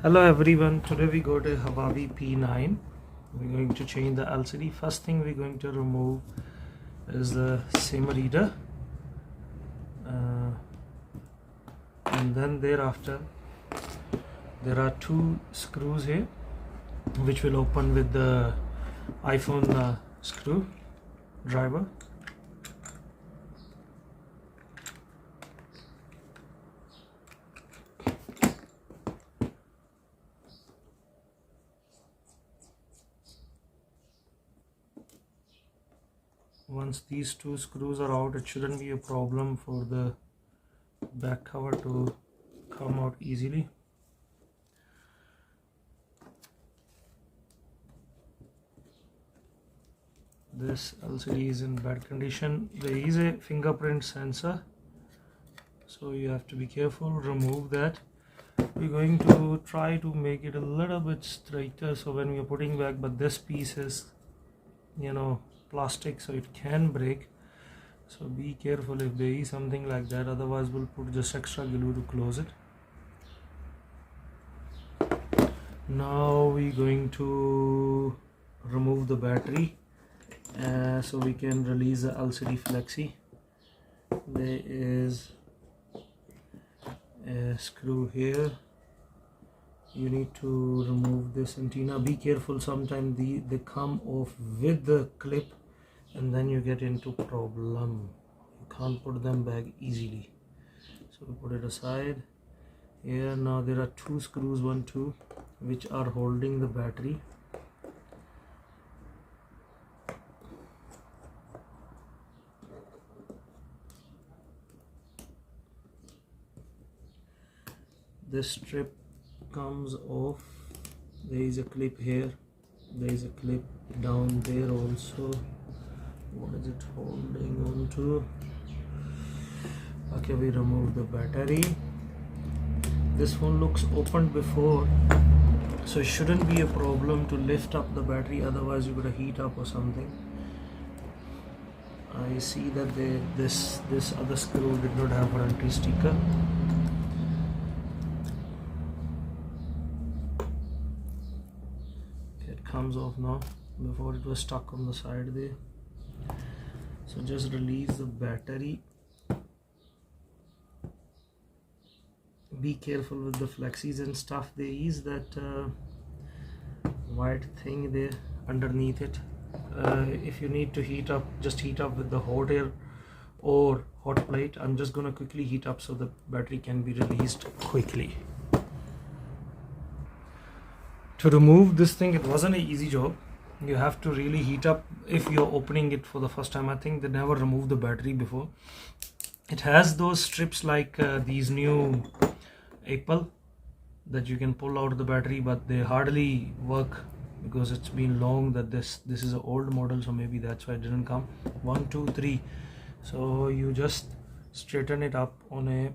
Hello everyone, today we go to Huawei P9. We're going to change the LCD. First thing we're going to remove is the SIM reader, and then thereafter there are two screws here which will open with the iPhone screw driver. Once these two screws are out, it shouldn't be a problem for the back cover to come out easily. This LCD is in bad condition. There is a fingerprint sensor, so you have to be careful. Remove that. We're going to try to make it a little bit straighter so when we are putting back, but this piece is, plastic, so it can break, so be careful if there is something like that. Otherwise we'll put just extra glue to close it. Now we're going to remove the battery so we can release the LCD flexi. There is a screw here. You need to remove this antenna. Be careful, sometimes they come off with the clip and then you get into problem. You can't put them back easily, so we put it aside. Here now there are two screws, 1, 2, which are holding the battery. This strip comes off. There is a clip here, there is a clip down there also. What is it holding on to? Okay, we remove the battery. This one looks opened before, so it shouldn't be a problem to lift up the battery, otherwise you're gonna heat up or something. I see that this other screw did not have warranty sticker. It comes off now. Before it was stuck on the side there. So just release the battery. Be careful with the flexis and stuff. There is that white thing there underneath it. If you need to heat up, just heat up with the hot air or hot plate. I'm just gonna quickly heat up so the battery can be released quickly. To remove this thing, it wasn't an easy job. You have to really heat up if you're opening it for the first time. I think they never removed the battery before. It has those strips like these new Apple that you can pull out the battery, but they hardly work because it's been long that this is an old model, so maybe that's why it didn't come. 1, 2, 3. So you just straighten it up on a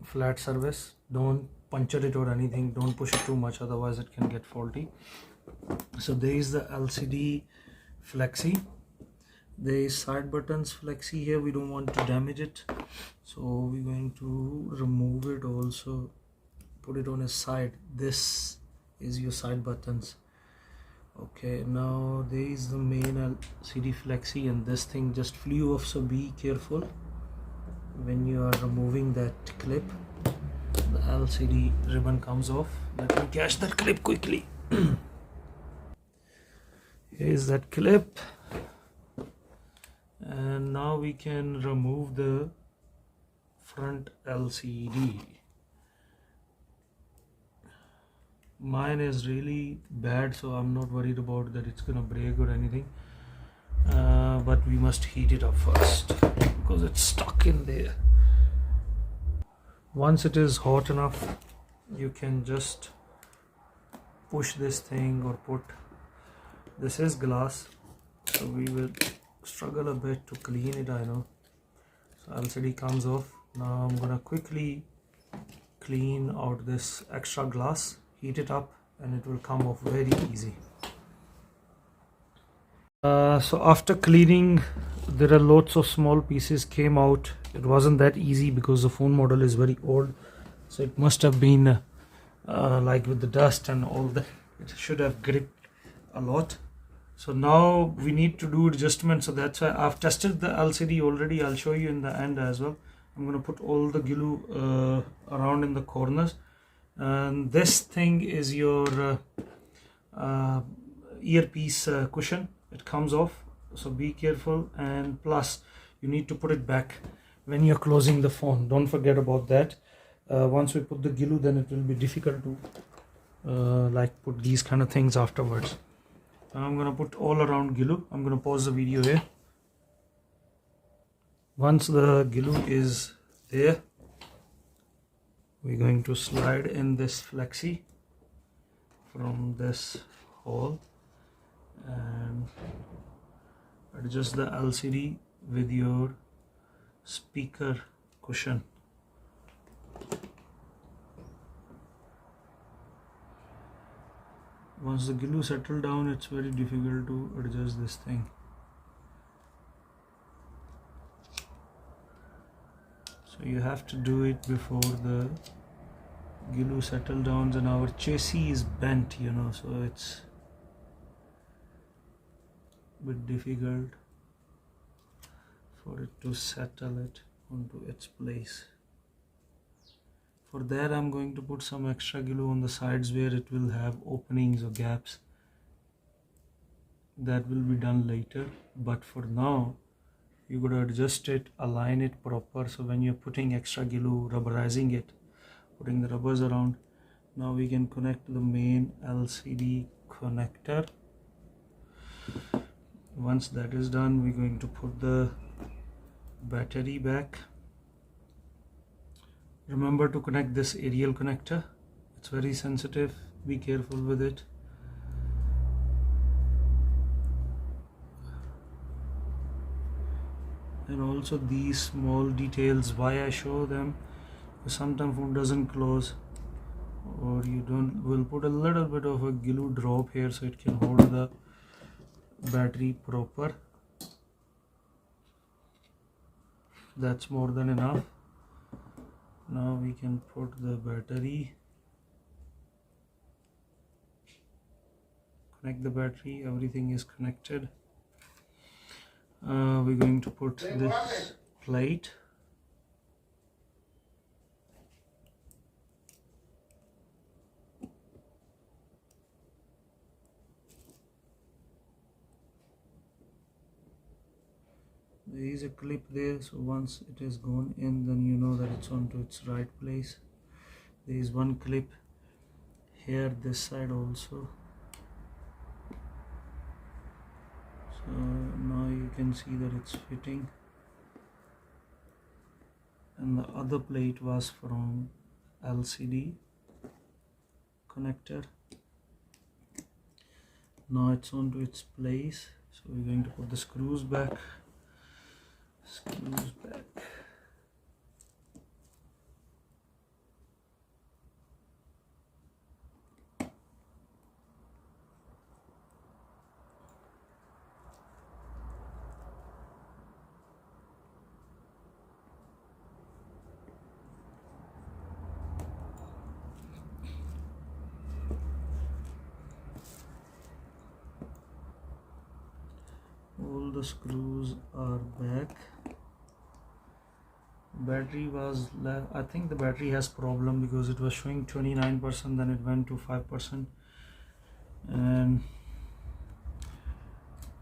flat surface. Don't puncture it or anything. Don't push it too much, otherwise it can get faulty. So there is the LCD flexi. There is side buttons flexi here. We don't want to damage it, so we're going to remove it also. Put it on a side. This is your side buttons. Okay, now there is the main LCD flexi, and this thing just flew off, so be careful when you are removing that clip. The LCD ribbon comes off. Let me catch that clip quickly. Here's that clip, and now we can remove the front LCD. Mine is really bad, so I'm not worried about that it's gonna break or anything, but we must heat it up first because it's stuck in there. Once it is hot enough, you can just push this thing or put. This is glass, so we will struggle a bit to clean it, I know. So LCD comes off. Now I'm gonna quickly clean out this extra glass, heat it up, and it will come off very easy. So after cleaning, there are lots of small pieces came out. It wasn't that easy because the phone model is very old, so it must have been like with the dust and all that. It should have gripped a lot. So now we need to do adjustment, so that's why I've tested the LCD already. I'll show you in the end as well. I'm going to put all the glue around in the corners, and this thing is your earpiece cushion. It comes off, so be careful, and plus you need to put it back when you're closing the phone. Don't forget about that. Once we put the glue, then it will be difficult to like put these kind of things afterwards. I'm gonna put all around glue. I'm gonna pause the video here. Once the glue is there, we're going to slide in this flexi from this hole and adjust the LCD with your speaker cushion. Once the glue settles down, it's very difficult to adjust this thing. So you have to do it before the glue settles down, and our chassis is bent, you know, so it's a bit difficult for it to settle it onto its place. For that, I'm going to put some extra glue on the sides where it will have openings or gaps. That will be done later, but for now you got to adjust it, align it proper. So when you're putting extra glue, rubberizing it, putting the rubbers around, now we can connect the main LCD connector. Once that is done, we're going to put the battery back. Remember to connect this aerial connector. It's very sensitive, be careful with it. And also these small details, why I show them, because sometimes phone doesn't close, or you don't, will put a little bit of a glue drop here so it can hold the battery proper. That's more than enough. Now we can put the battery, connect the battery, everything is connected. We're going to put this plate. There is a clip there, so once it is gone in, then you know that it's onto its right place. There is one clip here, this side also. So now you can see that it's fitting, and the other plate was from LCD connector. Now it's onto its place, so we're going to put the screws back. Screws back. All the screws are back. Battery was left. I think the battery has problem because it was showing 29%, then it went to 5%, and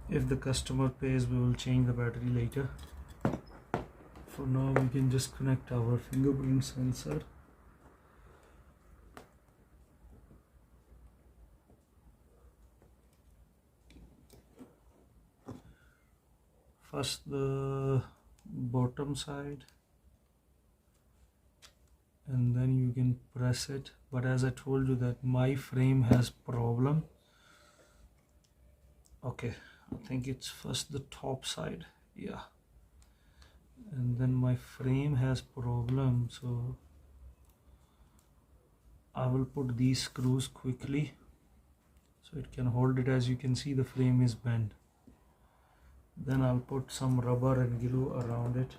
if the customer pays, we will change the battery later. For now we can just connect our fingerprint sensor. First the bottom side, and then you can press it, but as I told you that my frame has problem. Okay, I think it's first the top side, yeah, and then my frame has problem, so I will put these screws quickly so it can hold it. As you can see, the frame is bent. Then I'll put some rubber and glue around it.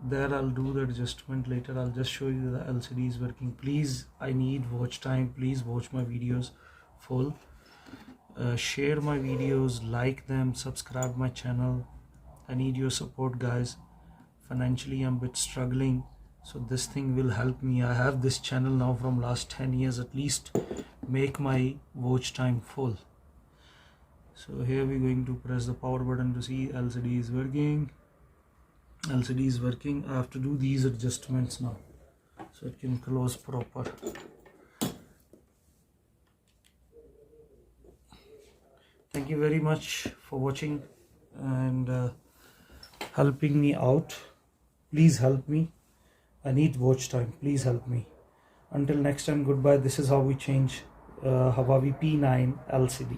there I'll do the adjustment later. I'll just show you the LCD is working. Please, I need watch time. Please watch my videos full. Share my videos, like them, subscribe my channel. I need your support, guys. Financially I'm a bit struggling, so this thing will help me. I have this channel now from last 10 years at least. Make my watch time full. So here we're going to press the power button to see LCD is working. LCD is working. I have to do these adjustments now so it can close proper. Thank you very much for watching and helping me out. Please help me. I need watch time. Please help me. Until next time, goodbye. This is how we change Huawei P9 LCD.